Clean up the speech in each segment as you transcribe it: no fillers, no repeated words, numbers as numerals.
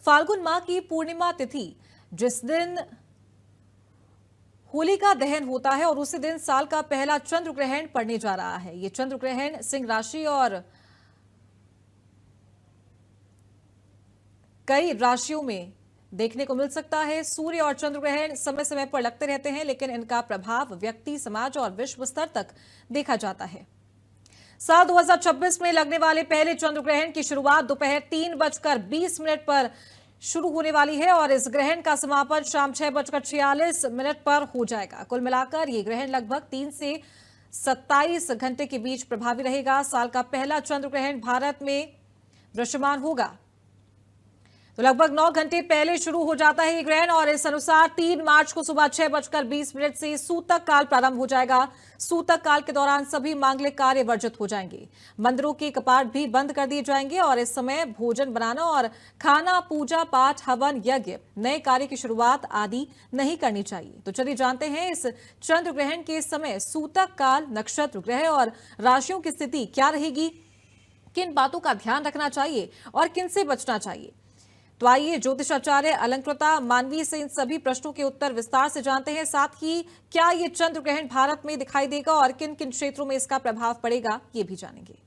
फाल्गुन माह की पूर्णिमा तिथि जिस दिन होलिका दहन होता है और उसी दिन साल का पहला चंद्र ग्रहण पड़ने जा रहा है। ये चंद्र ग्रहण सिंह राशि और कई राशियों में देखने को मिल सकता है। सूर्य और चंद्र ग्रहण समय समय पर लगते रहते हैं, लेकिन इनका प्रभाव व्यक्ति, समाज और विश्व स्तर तक देखा जाता है। साल 2026 में लगने वाले पहले चंद्र ग्रहण की शुरुआत दोपहर 3:20 पर शुरू होने वाली है और इस ग्रहण का समापन शाम 6:46 पर हो जाएगा। कुल मिलाकर ये ग्रहण लगभग 3 से 27 घंटे के बीच प्रभावी रहेगा। साल का पहला चंद्र ग्रहण भारत में दृश्यमान होगा तो लगभग 9 घंटे पहले शुरू हो जाता है ये ग्रहण और इस अनुसार 3 मार्च को सुबह 6:20 से सूतक काल प्रारंभ हो जाएगा। सूतक काल के दौरान सभी मांगलिक कार्य वर्जित हो जाएंगे। मंदिरों के कपाट भी बंद कर दिए जाएंगे और इस समय भोजन बनाना और खाना, पूजा पाठ, हवन, यज्ञ, नए कार्य की शुरुआत आदि नहीं करनी चाहिए। तो चलिए जानते हैं इस चंद्र ग्रहण के समय सूतक काल, नक्षत्र, ग्रह और राशियों की स्थिति क्या रहेगी, किन बातों का ध्यान रखना चाहिए और किन से बचना चाहिए। तो आइए ज्योतिषाचार्य अलंकृता मानवी से इन सभी प्रश्नों के उत्तर विस्तार से जानते हैं। साथ ही क्या ये चंद्र ग्रहण भारत में दिखाई देगा और किन किन क्षेत्रों में इसका प्रभाव पड़ेगा, ये भी जानेंगे।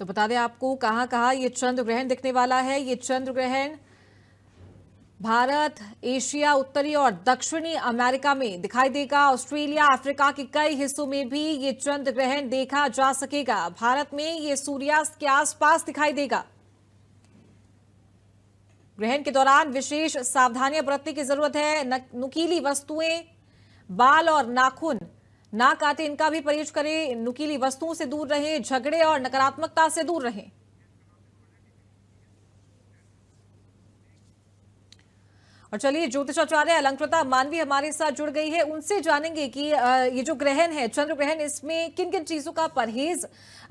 तो बता दें आपको कहां कहां ये चंद्र ग्रहण दिखने वाला है। ये चंद्र ग्रहण भारत, एशिया, उत्तरी और दक्षिणी अमेरिका में दिखाई देगा। ऑस्ट्रेलिया, अफ्रीका के कई हिस्सों में भी ये चंद्र ग्रहण देखा जा सकेगा। भारत में ये सूर्यास्त के आसपास दिखाई देगा। ग्रहण के दौरान विशेष सावधानियां बरतने की जरूरत है। नुकीली वस्तुएं, बाल और नाखून ना काटे, इनका भी परहेज करें। नुकीली वस्तुओं से दूर रहें, झगड़े और नकारात्मकता से दूर रहें। और चलिए ज्योतिषाचार्य अलंकृता मानवी हमारे साथ जुड़ गई है, उनसे जानेंगे कि ये जो ग्रहण है, चंद्र ग्रहण, इसमें किन किन चीजों का परहेज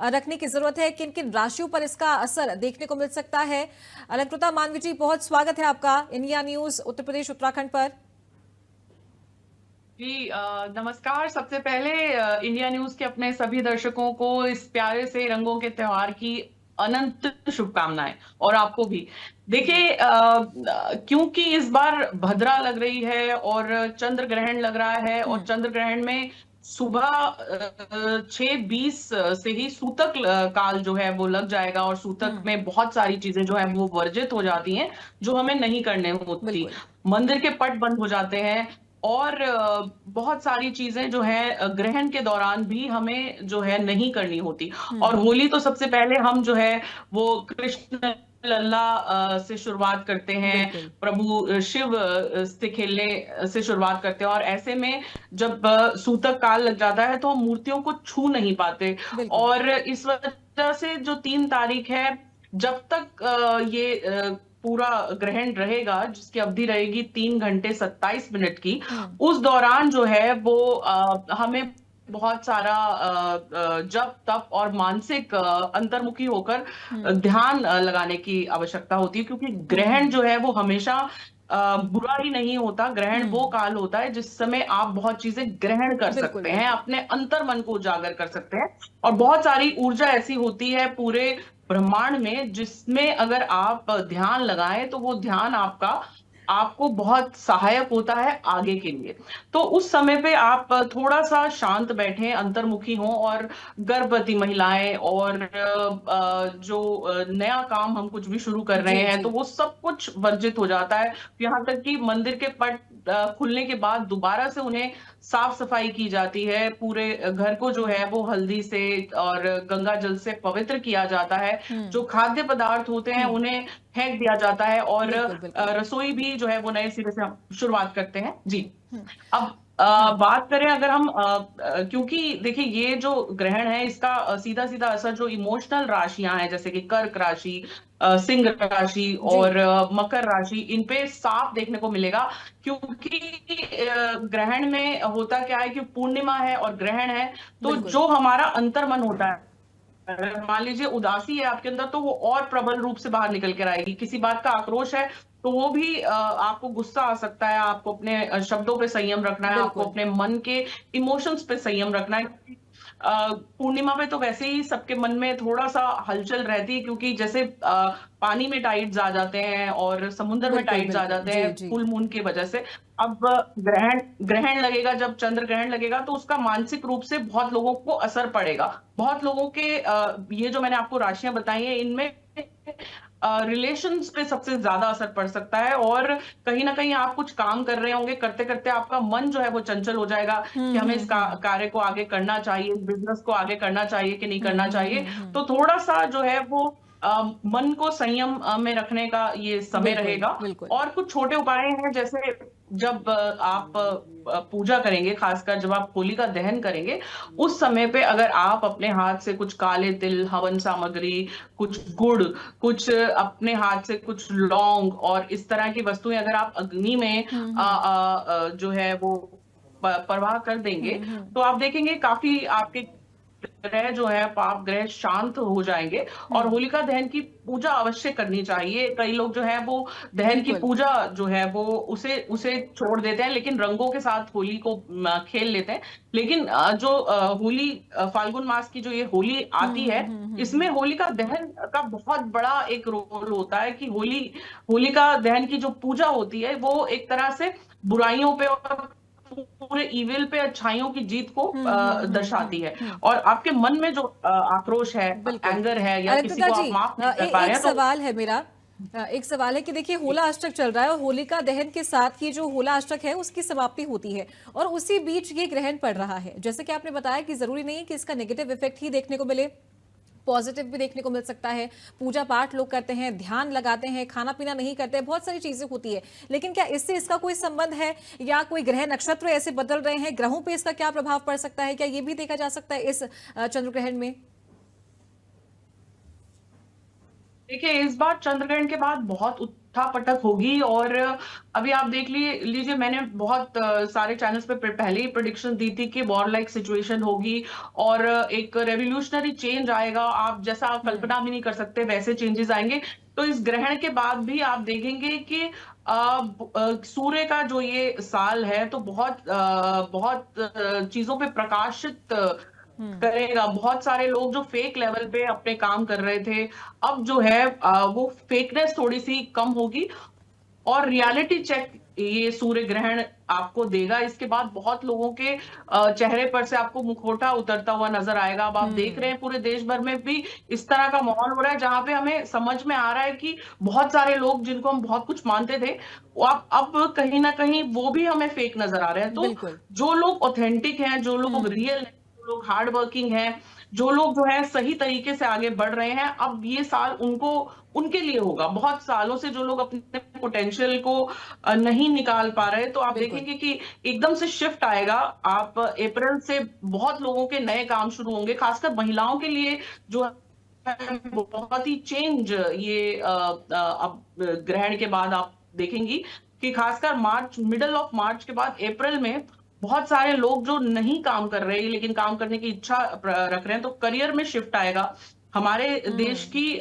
रखने की जरूरत है, किन किन राशियों पर इसका असर देखने को मिल सकता है। अलंकृता मानवी जी, बहुत स्वागत है आपका इंडिया न्यूज उत्तर प्रदेश उत्तराखंड पर। जी नमस्कार। सबसे पहले इंडिया न्यूज के अपने सभी दर्शकों को इस प्यारे से रंगों के त्योहार की अनंत शुभकामनाएं और आपको भी। देखिए क्योंकि इस बार भद्रा लग रही है और चंद्र ग्रहण लग रहा है और चंद्र ग्रहण में सुबह 6:20 से ही सूतक काल जो है वो लग जाएगा और सूतक में बहुत सारी चीजें जो है वो वर्जित हो जाती हैं जो हमें नहीं करने होती। मंदिर के पट बंद हो जाते हैं और बहुत सारी चीजें जो है ग्रहण के दौरान भी हमें जो है नहीं करनी होती। और होली तो सबसे पहले हम जो है वो कृष्ण लल्ला से शुरुआत करते हैं, प्रभु शिव से खेलने से शुरुआत करते हैं और ऐसे में जब सूतक काल लग जाता है तो हम मूर्तियों को छू नहीं पाते। और इस वजह से जो 3 तारीख है, जब तक ये पूरा ग्रहण रहेगा, जिसकी अवधि रहेगी 3 घंटे 27 मिनट की, उस दौरान जो है वो हमें बहुत सारा जप, तप और मानसिक अंतर्मुखी होकर ध्यान लगाने की आवश्यकता होती है। क्योंकि ग्रहण जो है वो हमेशा बुरा ही नहीं होता। ग्रहण वो काल होता है जिस समय आप बहुत चीजें ग्रहण कर सकते हैं, अपने अंतर मन को उजागर कर सकते हैं और बहुत सारी ऊर्जा ऐसी होती है पूरे ब्रह्मांड में जिसमें अगर आप ध्यान लगाएं तो वो ध्यान आपको बहुत सहायक होता है आगे के लिए। तो उस समय पे आप थोड़ा सा शांत बैठें, अंतर्मुखी हों और गर्भवती महिलाएं और जो नया काम हम कुछ भी शुरू कर रहे हैं तो वो सब कुछ वर्जित हो जाता है। यहाँ तक कि मंदिर के पट खुलने के बाद दोबारा से उन्हें साफ सफाई की जाती है। पूरे घर को जो है वो हल्दी से और गंगा जल से पवित्र किया जाता है। जो खाद्य पदार्थ होते हैं उन्हें फेंक दिया जाता है और रसोई भी जो है वो नए सिरे से हम शुरुआत करते हैं। जी अब बात करें अगर हम क्योंकि देखिए ये जो ग्रहण है इसका सीधा सीधा असर जो इमोशनल राशियां हैं जैसे कि कर्क राशि, सिंह राशि जी। और मकर राशि, इन पे साफ देखने को मिलेगा। क्योंकि ग्रहण में होता क्या है कि पूर्णिमा है और ग्रहण है, तो बिल्कुल। जो हमारा अंतर्मन होता है, अगर मान लीजिए उदासी है आपके अंदर, तो वो और प्रबल रूप से बाहर निकल कर आएगी। किसी बात का आक्रोश है तो वो भी आपको गुस्सा आ सकता है। आपको अपने शब्दों पे संयम रखना है, आपको बिल्कुल। अपने मन के इमोशंस पे संयम रखना है। पूर्णिमा पे तो वैसे ही सबके मन में थोड़ा सा हलचल रहती है, क्योंकि जैसे पानी में टाइड्स आ जाते हैं और समुद्र में बिल्कुल। टाइड्स आ बिल्कुल। जाते जी हैं जी। फुल मून की वजह से। अब ग्रहण ग्रहण लगेगा, जब चंद्र ग्रहण लगेगा तो उसका मानसिक रूप से बहुत लोगों को असर पड़ेगा। बहुत लोगों के ये जो मैंने आपको राशियां बताई हैं, इनमें रिलेशंस पे सबसे ज्यादा असर पड़ सकता है। और कहीं ना कहीं आप कुछ काम कर रहे होंगे, करते करते आपका मन जो है वो चंचल हो जाएगा कि हमें इस हम्म। कार्य को आगे करना चाहिए, इस बिजनेस को आगे करना चाहिए कि नहीं करना चाहिए। हम्म। तो थोड़ा सा जो है वो मन को संयम में रखने का ये समय बिल्कुल। रहेगा। बिल्कुल। और कुछ छोटे उपाय हैं, जैसे जब आप पूजा करेंगे, खासकर जब आप होलिका दहन करेंगे, उस समय पे अगर आप अपने हाथ से कुछ काले तिल, हवन सामग्री, कुछ गुड़, कुछ अपने हाथ से कुछ लौंग और इस तरह की वस्तुएं अगर आप अग्नि में जो है वो प्रवाह कर देंगे, हम्म। तो आप देखेंगे काफी आपके ग्रह जो है, पाप ग्रह शांत हो जाएंगे। और होलिका दहन की पूजा अवश्य करनी चाहिए। कई लोग जो है वो दहन की बिल्कुल। पूजा जो है वो उसे उसे छोड़ देते हैं, लेकिन रंगों के साथ होली को खेल लेते हैं। लेकिन जो होली फाल्गुन मास की जो ये होली आती है, इसमें होलिका दहन का बहुत बड़ा एक रोल होता है कि होलिका दहन की जो पूजा होती है वो एक तरह से बुराइयों पे और पूरे इविल पे अच्छाइयों की जीत को दर्शाती है। हम्म। और आपके मन में जो आक्रोश है, बिल्कुल। एंगर है, या किसी अनंतदा को जी, आप माफ नहीं कर पा रहे एक हैं, तो सवाल है मेरा। एक सवाल है कि देखिए होला अष्टक चल रहा है और होलिका दहन के साथ ही जो होला अष्टक है उसकी समाप्ति होती है और उसी बीच ये ग्रहण पड़ रहा है। जैसे कि आपने बताया कि जरूरी नहीं है कि इसका नेगेटिव इफेक्ट ही देखने को मिले, पॉजिटिव भी देखने को मिल सकता है। पूजा पाठ लोग करते हैं, ध्यान लगाते हैं, खाना पीना नहीं करते हैं, बहुत सारी चीजें होती है। लेकिन क्या इससे इसका कोई संबंध है, या कोई ग्रह नक्षत्र ऐसे बदल रहे हैं, ग्रहों पे इसका क्या प्रभाव पड़ सकता है, क्या ये भी देखा जा सकता है इस चंद्र ग्रहण में? देखिए, इस बार चंद्रग्रहण के बाद बहुत उठापटक होगी। और अभी आप देख लीजिए, मैंने बहुत सारे चैनल्स पे पहले ही प्रेडिक्शन दी थी कि वॉर लाइक सिचुएशन होगी और एक रेवोल्यूशनरी चेंज आएगा। आप जैसा आप कल्पना भी नहीं कर सकते वैसे चेंजेस आएंगे। तो इस ग्रहण के बाद भी आप देखेंगे कि सूर्य का जो ये साल है, तो बहुत चीजों पे प्रकाशित करेगा। बहुत सारे लोग जो फेक लेवल पे अपने काम कर रहे थे, अब जो है वो फेकनेस थोड़ी सी कम होगी। और रियलिटी चेक ये सूर्य ग्रहण आपको देगा। इसके बाद बहुत लोगों के चेहरे पर से आपको मुखौटा उतरता हुआ नजर आएगा। अब आप देख रहे हैं पूरे देश भर में भी इस तरह का माहौल हो रहा है, जहां पे हमें समझ में आ रहा है कि बहुत सारे लोग जिनको हम बहुत कुछ मानते थे, वो अब कहीं ना कहीं वो भी हमें फेक नजर आ रहे हैं। तो बिल्कुल। जो लोग ऑथेंटिक हैं, जो लोग रियल हैं, जो लोग हार्ड वर्किंग हैं, जो लोग जो है सही तरीके से आगे बढ़ रहे हैं, अब ये साल उनके लिए होगा। बहुत सालों से जो लोग अपने पोटेंशियल को नहीं निकाल पा रहे, तो आप बिल्कुल। देखेंगे कि एकदम से शिफ्ट आएगा। आप अप्रैल से बहुत लोगों के नए काम शुरू होंगे, खासकर महिलाओं के लिए जो है बहुत ही चेंज ये अब ग्रहण के बाद आप देखेंगी कि खासकर मिडल ऑफ मार्च के बाद अप्रैल में बहुत सारे लोग जो नहीं काम कर रहे लेकिन काम करने की इच्छा रख रहे हैं, तो करियर में शिफ्ट आएगा। हमारे देश की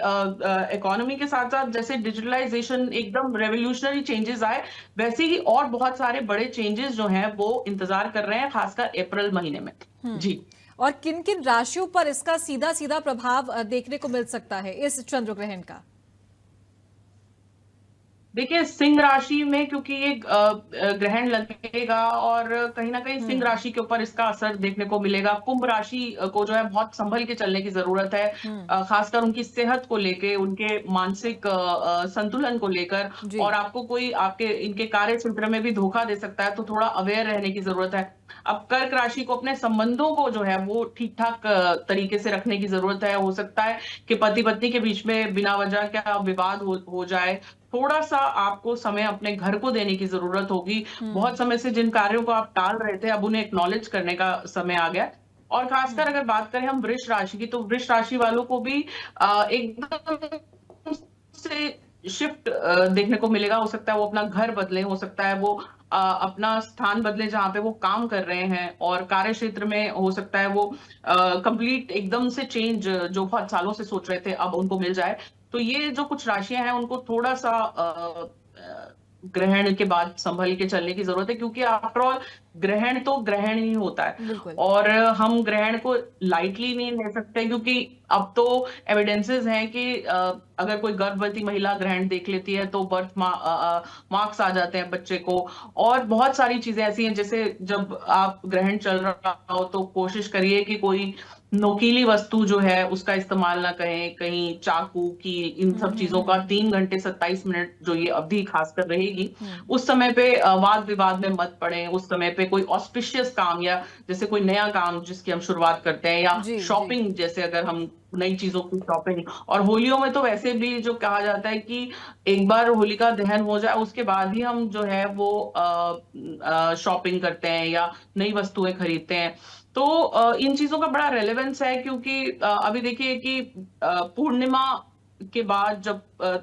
इकोनॉमी के साथ साथ जैसे डिजिटलाइजेशन एकदम रेवोल्यूशनरी चेंजेस आए, वैसे ही और बहुत सारे बड़े चेंजेस जो हैं वो इंतजार कर रहे हैं, खासकर अप्रैल महीने में। जी। और किन किन राशियों पर इसका सीधा सीधा प्रभाव देखने को मिल सकता है इस चंद्र ग्रहण का? देखिए, सिंह राशि में क्योंकि ये ग्रहण लगेगा और कहीं ना कहीं सिंह राशि के ऊपर इसका असर देखने को मिलेगा। कुंभ राशि को जो है बहुत संभल के चलने की जरूरत है, खासकर उनकी सेहत को लेके, उनके मानसिक संतुलन को लेकर। जी। और आपको कोई आपके इनके कार्य क्षेत्र में भी धोखा दे सकता है, तो थोड़ा अवेयर रहने की जरूरत है। अब कर्क राशि को अपने संबंधों को जो है वो ठीक ठाक तरीके से रखने की जरूरत है। हो सकता है कि पति पत्नी के बीच में बिना वजह क्या विवाद हो जाए। थोड़ा सा आपको समय अपने घर को देने की जरूरत होगी। बहुत समय से जिन कार्यों को आप टाल रहे थे, अब उन्हें एक्नॉलेज करने का समय आ गया। और खासकर अगर बात करें हम वृष राशि की, तो वृष राशि वालों को भी एकदम से शिफ्ट देखने को मिलेगा। हो सकता है वो अपना घर बदले, हो सकता है वो अपना स्थान बदले जहाँ पे वो काम कर रहे हैं, और कार्य क्षेत्र में हो सकता है वो कंप्लीट एकदम से चेंज जो बहुत सालों से सोच रहे थे अब उनको मिल जाए। तो ये जो कुछ राशियां हैं उनको थोड़ा सा ग्रहण के बाद संभल के चलने की जरूरत है, क्योंकि आफ्टर ऑल ग्रहण तो ग्रहण ही होता है, बिल्कुल। और हम ग्रहण को लाइटली नहीं ले सकते, क्योंकि अब तो एविडेंसेस हैं कि अगर कोई गर्भवती महिला ग्रहण देख लेती है तो बर्थ मार्क्स आ जाते हैं बच्चे को। और बहुत सारी चीजें ऐसी हैं, जैसे जब आप ग्रहण चल रहा हो तो कोशिश करिए कि कोई नोकीली वस्तु जो है उसका इस्तेमाल ना करें, कहीं चाकू की, इन सब चीजों का। 3 घंटे 27 मिनट जो ये अवधि खासकर रहेगी, उस समय पे वाद विवाद में मत पड़े। उस समय पे कोई ऑस्पिशियस काम, या जैसे कोई नया काम जिसकी हम शुरुआत करते हैं, या जी, जी। शॉपिंग, जैसे अगर हम नई चीजों की शॉपिंग। और होलियों में तो वैसे भी जो कहा जाता है कि एक बार होलिका दहन हो जाए उसके बाद ही हम जो है वो शॉपिंग करते हैं या नई वस्तुएं खरीदते हैं। तो इन चीजों का बड़ा रेलेवेंस है, क्योंकि अभी देखिए कि पूर्णिमा के बाद जब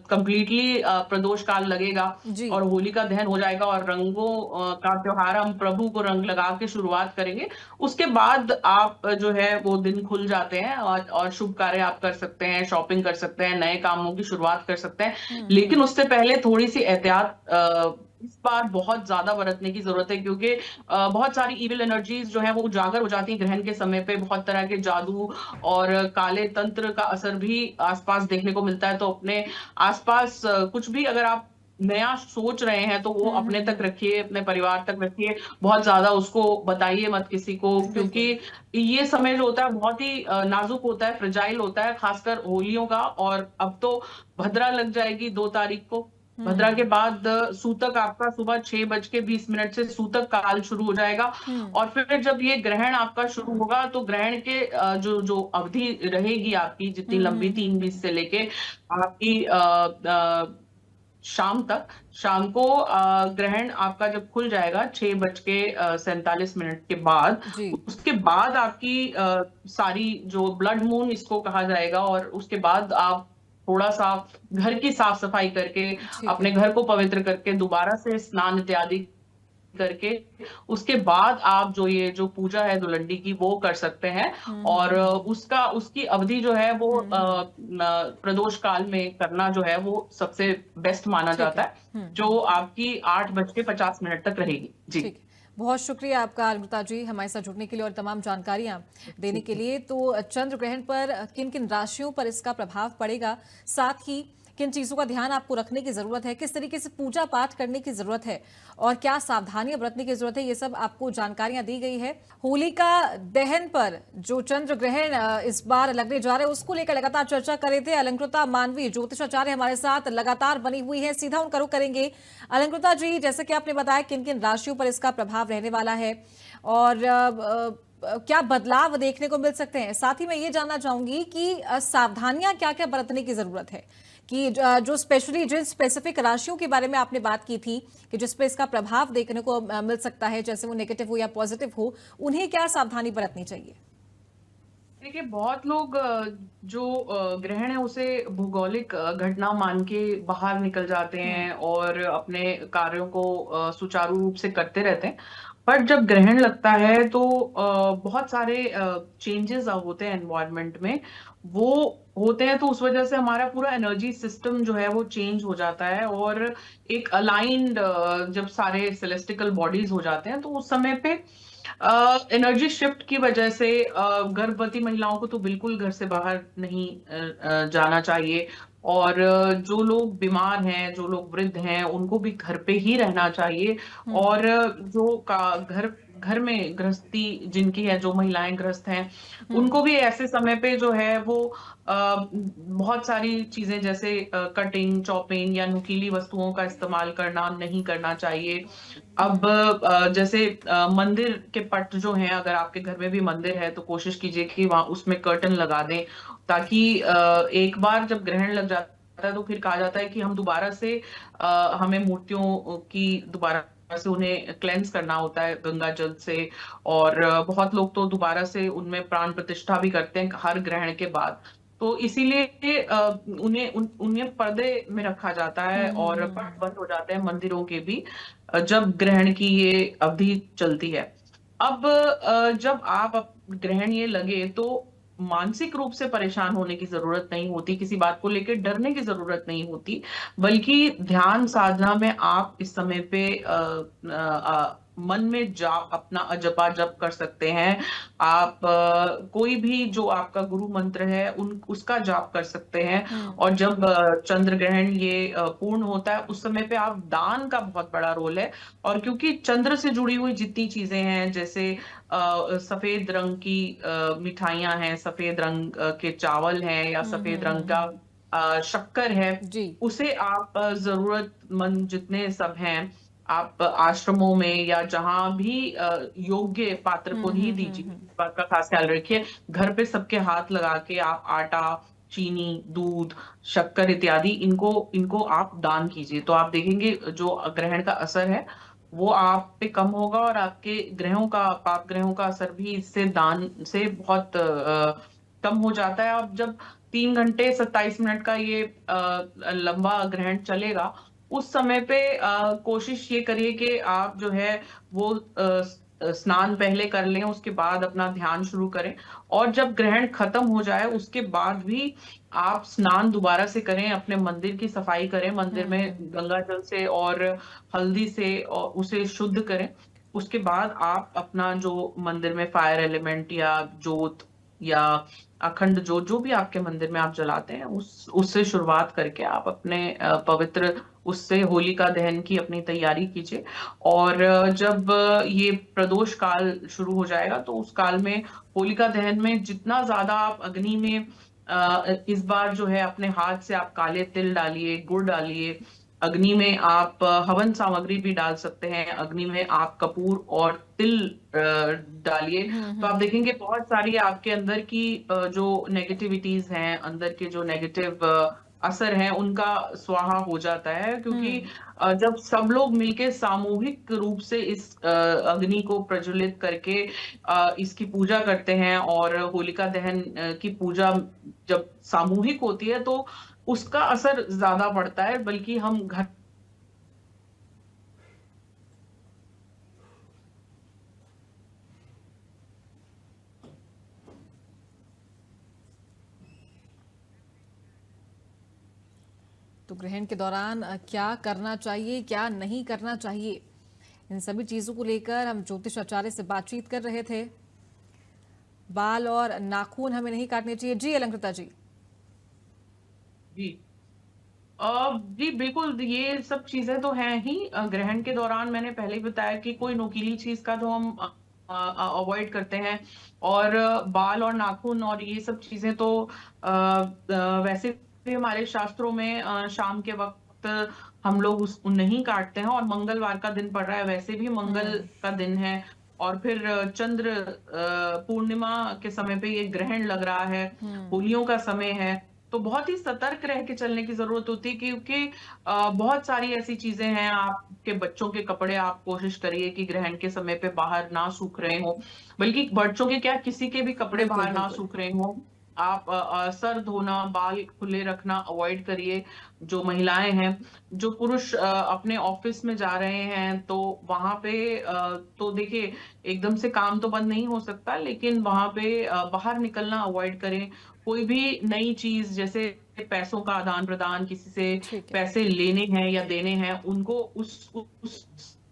कंप्लीटली प्रदोष काल लगेगा जी। और होलिका दहन हो जाएगा और रंगों का त्योहार, हम प्रभु को रंग लगा के शुरुआत करेंगे, उसके बाद आप जो है वो दिन खुल जाते हैं और शुभ कार्य आप कर सकते हैं, शॉपिंग कर सकते हैं, नए कामों की शुरुआत कर सकते हैं। लेकिन उससे पहले थोड़ी सी एहतियात इस बार बहुत ज्यादा बरतने की जरूरत है, क्योंकि बहुत सारी इविल एनर्जीज जो है वो उजागर हो जाती है ग्रहण के समय पे। बहुत तरह के जादू और काले तंत्र का असर भी आसपास देखने को मिलता है। तो अपने आसपास कुछ भी अगर आप नया सोच रहे हैं तो वो अपने तक रखिए, अपने परिवार तक रखिए, बहुत ज्यादा उसको बताइए मत किसी को, क्योंकि ये समय जो होता है बहुत ही नाजुक होता है, फ्रेजाइल होता है, खासकर होलियों का। और अब तो भद्रा लग जाएगी 2 तारीख को। भद्रा के बाद सूतक आपका सुबह 6:20 से सूतक काल शुरू हो जाएगा। और फिर जब ये ग्रहण आपका शुरू होगा तो ग्रहण के जो जो अवधि रहेगी आपकी, जितनी लंबी 3:20 से लेके आपकी शाम को ग्रहण आपका जब खुल जाएगा 6:47 के बाद, उसके बाद आपकी सारी जो ब्लड मून इसको कहा जाएगा, और उसके बाद आप थोड़ा सा घर की साफ सफाई करके, अपने घर को पवित्र करके, दोबारा से स्नान इत्यादि करके, उसके बाद आप जो पूजा है दुलंडी की वो कर सकते हैं। और उसकी अवधि जो है वो प्रदोष काल में करना जो है वो सबसे बेस्ट माना जाता है, जो आपकी 8:50 तक रहेगी। जी, बहुत शुक्रिया आपका अलंकृता जी हमारे साथ जुड़ने के लिए और तमाम जानकारियां देने के लिए। तो चंद्र ग्रहण पर किन किन राशियों पर इसका प्रभाव पड़ेगा, साथ ही किन चीजों का ध्यान आपको रखने की जरूरत है, किस तरीके से पूजा पाठ करने की जरूरत है और क्या सावधानियां बरतने की जरूरत है, ये सब आपको जानकारियां दी गई है। होलिका दहन पर जो चंद्र ग्रहण इस बार लगने जा रहे हैं उसको लेकर लगातार चर्चा कर रहे थे अलंकृता मानवी, ज्योतिषाचार्य हमारे साथ लगातार बनी हुई है, सीधा उनका रुख करेंगे। अलंकृता जी, जैसे कि आपने बताया किन किन राशियों पर इसका प्रभाव रहने वाला है और क्या बदलाव देखने को मिल सकते हैं, साथ ही मैं ये जानना चाहूंगी कि सावधानियां क्या क्या बरतने की जरूरत है, कि जो स्पेशली जिन स्पेसिफिक राशियों के बारे में आपने बात की थी कि जिस पे इसका प्रभाव देखने को मिल सकता है, जैसे वो नेगेटिव हो या पॉजिटिव हो, उन्हें क्या सावधानी बरतनी चाहिए? देखिए, बहुत लोग जो ग्रहण है उसे भौगोलिक घटना मान के बाहर निकल जाते हैं और अपने कार्यों को सुचारू रूप से करते रहते हैं। पर जब ग्रहण लगता है तो बहुत सारे चेंजेस होते हैं एनवायरनमेंट में, वो होते हैं, तो उस वजह से हमारा पूरा एनर्जी सिस्टम जो है वो चेंज हो जाता है। और एक अलाइंड जब सारे सेलेस्टिकल बॉडीज हो जाते हैं तो उस समय पे एनर्जी शिफ्ट की वजह से गर्भवती महिलाओं को तो बिल्कुल घर से बाहर नहीं जाना चाहिए, और जो लोग बीमार हैं, जो लोग वृद्ध हैं, उनको भी घर पे ही रहना चाहिए। और जो घर में गृहस्थी जिनकी है, जो महिलाएं गृहस्थ हैं, उनको भी ऐसे समय पे जो है वो बहुत सारी चीजें जैसे कटिंग, चॉपिंग या नुकीली वस्तुओं का इस्तेमाल करना नहीं करना चाहिए। अब जैसे मंदिर के पट जो हैं, अगर आपके घर में भी मंदिर है तो कोशिश कीजिए कि वहां उसमें कर्टन लगा दें, ताकि एक बार जब ग्रहण लग जाता है तो फिर कहा जाता है कि हम दोबारा से हमें मूर्तियों की दोबारा से उन्हें क्लेंस करना होता है गंगा जल से। और बहुत लोग तो दोबारा से उनमें प्राण प्रतिष्ठा भी करते हैं हर ग्रहण के बाद। तो इसीलिए उन्हें पर्दे में रखा जाता है और पट बंद हो जाते हैं मंदिरों के भी, जब ग्रहण की ये अवधि चलती है। अब जब आप ग्रहण ये लगे तो मानसिक रूप से परेशान होने की जरूरत नहीं होती, किसी बात को लेकर डरने की जरूरत नहीं होती, बल्कि ध्यान साधना में आप इस समय पे मन में जाप अपना जपा जप कर सकते हैं। आप कोई भी जो आपका गुरु मंत्र है उसका जाप कर सकते हैं। और जब चंद्र ग्रहण ये पूर्ण होता है उस समय पे आप दान का बहुत बड़ा रोल है। और क्योंकि चंद्र से जुड़ी हुई जितनी चीजें हैं, जैसे सफेद रंग की मिठाइयां हैं, सफेद रंग के चावल हैं, या सफेद रंग का शक्कर है, जी। उसे आप जरूरतमंद जितने सब हैं, आप आश्रमों में या जहां भी योग्य पात्र को ही दीजिए। इस बात का खास ख्याल रखिए। घर पे सबके हाथ लगा के आप आटा, चीनी, दूध, शक्कर इत्यादि इनको इनको आप दान कीजिए, तो आप देखेंगे जो ग्रहण का असर है वो आप पे कम होगा, और आपके ग्रहों का, पाप ग्रहों का असर भी इससे दान से बहुत कम हो जाता है। अब जब 3 घंटे 27 मिनट का ये लंबा ग्रहण चलेगा, उस समय पे कोशिश ये करिए कि आप जो है वो स्नान पहले कर लें, उसके बाद अपना ध्यान शुरू करें। और जब ग्रहण खत्म हो जाए उसके बाद भी आप स्नान दोबारा से करें, अपने मंदिर की सफाई करें, मंदिर में गंगा जल से और हल्दी से और उसे शुद्ध करें। उसके बाद आप अपना जो मंदिर में फायर एलिमेंट या जोत या अखंड जोत, जो भी आपके मंदिर में आप जलाते हैं, उससे शुरुआत करके आप अपने पवित्र उससे होलिका दहन की अपनी तैयारी कीजिए। और जब ये प्रदोष काल शुरू हो जाएगा तो उस काल में होलिका दहन में जितना ज्यादा आप अग्नि में इस बार जो है अपने हाथ से आप काले तिल डालिए, गुड़ डालिए। अग्नि में आप हवन सामग्री भी डाल सकते हैं, अग्नि में आप कपूर और तिल डालिए। तो आप देखेंगे बहुत सारी आपके अंदर की जो नेगेटिविटीज हैं, अंदर के जो नेगेटिव असर है, उनका स्वाहा हो जाता है। क्योंकि जब सब लोग मिलके सामूहिक रूप से इस अग्नि को प्रज्वलित करके इसकी पूजा करते हैं, और होलिका दहन की पूजा जब सामूहिक होती है तो उसका असर ज्यादा पड़ता है, बल्कि हम घर तो ग्रहण के दौरान क्या करना चाहिए, क्या नहीं करना चाहिए, इन सभी चीजों को लेकर हम ज्योतिष आचार्य से बातचीत कर रहे थे। बाल और नाखून हमें नहीं काटने चाहिए। जी अलंकृता जी। जी जी बिल्कुल, ये सब चीजें तो हैं ही। ग्रहण के दौरान मैंने पहले ही बताया कि कोई नुकीली चीज का तो हम अवॉइड करते हैं। और बाल और नाखून और ये सब चीजें तो वैसे भी हमारे शास्त्रों में शाम के वक्त हम लोग उस नहीं काटते हैं। और मंगलवार का दिन पड़ रहा है, वैसे भी मंगल का दिन है, और फिर चंद्र पूर्णिमा के समय पे ये ग्रहण लग रहा है, होलियों का समय है, तो बहुत ही सतर्क रह के चलने की जरूरत होती है। क्योंकि बहुत सारी ऐसी चीजें हैं, आपके बच्चों के कपड़े आप कोशिश करिए कि ग्रहण के समय पे बाहर ना सूख रहे हो, बल्कि बच्चों के क्या, किसी के भी कपड़े बिल्कुल बाहर ना बिल्कुल। सूख रहे हो। आप सर धोना, बाल खुले रखना अवॉइड करिए, जो महिलाएं हैं। जो पुरुष अपने ऑफिस में जा रहे हैं तो वहां पे तो देखिए एकदम से काम तो बंद नहीं हो सकता, लेकिन वहां पे बाहर निकलना अवॉइड करें। कोई भी नई चीज, जैसे पैसों का आदान प्रदान, किसी से ठीक है। पैसे लेने हैं या देने हैं, उनको उस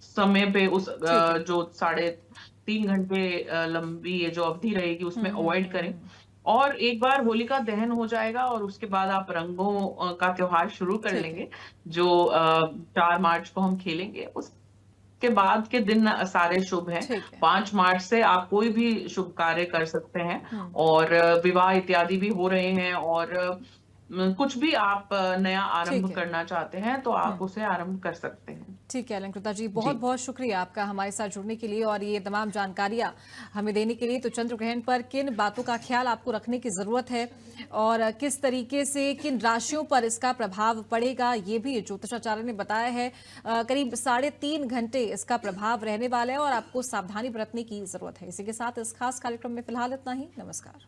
समय पे, उस ठीक है। जो 3.5 घंटे लंबी ये जो अवधि रहेगी उसमें अवॉइड करें। और एक बार होलिका दहन हो जाएगा और उसके बाद आप रंगों का त्योहार शुरू कर ठीक है। लेंगे, जो 4 मार्च को हम खेलेंगे। उसके बाद के दिन सारे शुभ हैं। ठीक है। 5 मार्च से आप कोई भी शुभ कार्य कर सकते हैं, और विवाह इत्यादि भी हो रहे हैं। और कुछ भी आप नया ठीक आरंभ है। करना चाहते हैं तो आप उसे आरंभ कर सकते हैं। ठीक है अलंकृता जी, बहुत जी। बहुत शुक्रिया आपका हमारे साथ जुड़ने के लिए और ये तमाम जानकारियां हमें देने के लिए। तो चंद्र ग्रहण पर किन बातों का ख्याल आपको रखने की जरूरत है और किस तरीके से किन राशियों पर इसका प्रभाव पड़ेगा, ये भी ज्योतिषाचार्य ने बताया है। करीब 3.5 घंटे इसका प्रभाव रहने वाला है और आपको सावधानी बरतने की जरूरत है। इसी के साथ इस खास कार्यक्रम में फिलहाल इतना ही। नमस्कार।